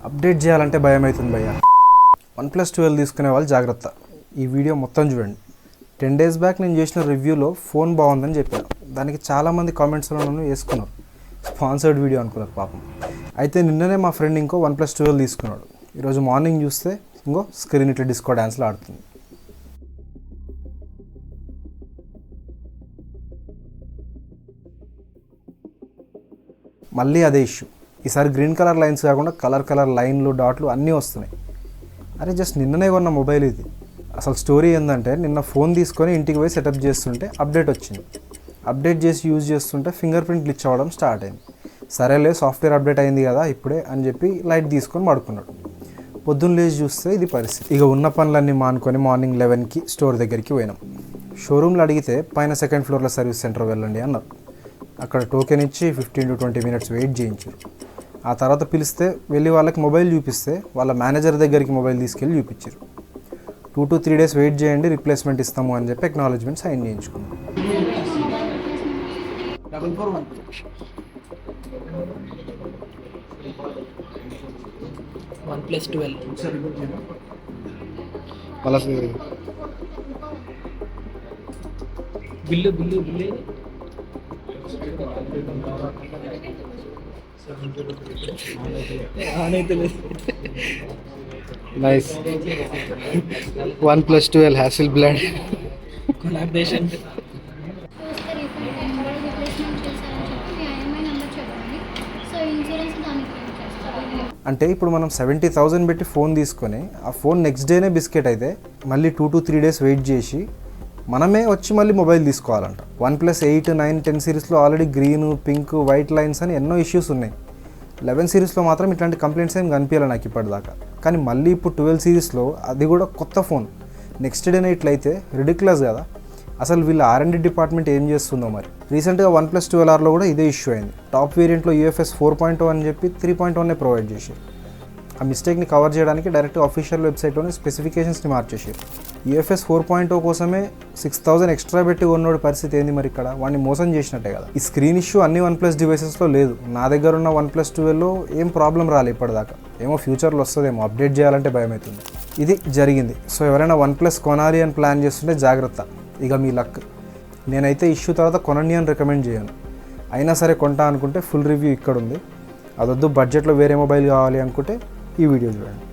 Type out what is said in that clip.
Update చేయాలంటే భయం అవుతుంది భయ్య. OnePlus 12 తీసుకునే వాళ్ళు జాగ్రత్త. ఈ వీడియో మొత్తం చూడండి. 10 days బ్యాక్ నేను చేసిన రివ్యూలో ఫోన్ బాగుందని చెప్పాను. దానికి చాలామంది కామెంట్స్లో నన్ను వేసుకున్నారు. స్పాన్సర్డ్ వీడియో అనుకున్నారు పాపం. అయితే నిన్ననే మా ఫ్రెండ్ ఇంకో OnePlus 12 తీసుకున్నాడు. ఈరోజు మార్నింగ్ చూస్తే ఇంకో స్క్రీన్ ఇట్లా డిస్కో డ్యాన్స్లో ఆడుతుంది. మళ్ళీ అదే ఇష్యూ. ఈసారి గ్రీన్ కలర్ లైన్స్ కాకుండా కలర్ లైన్లు డాట్లు అన్నీ వస్తున్నాయి. అరే జస్ట్ నిన్ననే కొన్న మొబైల్ ఇది. అసలు స్టోరీ ఏంటంటే నిన్న ఫోన్ తీసుకొని ఇంటికి పోయి సెటప్ చేస్తుంటే అప్డేట్ వచ్చింది. అప్డేట్ చేసి యూజ్ చేస్తుంటే ఫింగర్ ప్రింట్ గ్లిచ్ అవ్వడం స్టార్ట్ అయింది. సరేలే సాఫ్ట్వేర్ అప్డేట్ అయింది కదా ఇప్పుడే అని చెప్పి లైట్ తీసుకొని పడుకున్నాడు. పొద్దున్న లేచి చూస్తే ఇది పరిస్థితి. ఇక ఉన్న పనులన్నీ మానుకొని మార్నింగ్ 11కి స్టోర్ దగ్గరికి పోయినాం. షోరూమ్లో అడిగితే పైన 2nd floorలో సర్వీస్ సెంటర్ వెళ్ళండి అన్నారు. అక్కడ టోకెన్ ఇచ్చి 15 to 20 minutes వెయిట్ చేయించారు. ఆ తర్వాత పిలిస్తే వెళ్ళి వాళ్ళకి మొబైల్ చూపిస్తే వాళ్ళ మేనేజర్ దగ్గరికి మొబైల్ తీసుకెళ్ళి చూపించారు. 2 to 3 days వెయిట్ చేయండి రిప్లేస్మెంట్ ఇస్తాము అని చెప్పి అక్నాలెడ్జ్మెంట్ సైన్ చేయించుకున్నాం. Bill nice. OnePlus 12 Hasselblad collaboration. అంటే ఇప్పుడు మనం 70,000 పెట్టి ఫోన్ తీసుకొని ఆ ఫోన్ నెక్స్ట్ డేనే బిస్కెట్ అయితే మళ్ళీ 2 to 3 days వెయిట్ చేసి మనమే వచ్చి మళ్ళీ మొబైల్ తీసుకోవాలంట. OnePlus 8, 9, 10 సిరీస్లో already green, pink, white lines అని ఎన్నో ఇష్యూస్ ఉన్నాయి. 11 సిరీస్లో మాత్రం ఇట్లాంటి కంప్లైంట్స్ ఏం కనిపించాలి నాకు ఇప్పటిదాకా. కానీ మళ్ళీ ఇప్పుడు 12 సిరీస్లో అది కూడా కొత్త ఫోన్ నెక్స్ట్ డేనే ఇట్లయితే రిడిక్యులస్ కదా. అసలు వీళ్ళ R&D డిపార్ట్మెంట్ ఏం చేస్తుందో మరి. రీసెంట్గా OnePlus 12Rలో కూడా ఇదే ఇష్యూ అయింది. టాప్ వేరియంట్లో UFS 4.0 అని చెప్పి 3.1 ప్రొవైడ్ చేశారు. ఆ మిస్టేక్ని కవర్ చేయడానికి డైరెక్ట్ అఫీషియల్ వెబ్సైట్లోనే స్పెసిఫికేషన్స్ని మార్చేసారు. UFS 4.0 కోసమే 6,000 ఎక్స్ట్రా పెట్టి కొన్నోడి పరిస్థితి ఏంది మరి ఇక్కడ. వాడిని మోసం చేసినట్టే కదా. ఈ స్క్రీన్ ఇష్యూ అన్ని OnePlus డివైసెస్లో లేదు. నా దగ్గర ఉన్న OnePlus 12లో ఏం ప్రాబ్లం రాలేదు ఇప్పటిదాకా. ఏమో ఫ్యూచర్లో వస్తుందేమో. అప్డేట్ చేయాలంటే భయం అవుతుంది. ఇది జరిగింది. సో ఎవరైనా OnePlus కొనాలి అని ప్లాన్ చేస్తుంటే జాగ్రత్త. ఇక మీ లక్. నేనైతే ఇష్యూ తర్వాత కొనండి అని రికమెండ్ చేయను. అయినా సరే కొంటా అనుకుంటే ఫుల్ రివ్యూ ఇక్కడ ఉంది. అదొద్దు బడ్జెట్లో వేరే మొబైల్ కావాలి అనుకుంటే ఈ వీడియో చూడండి.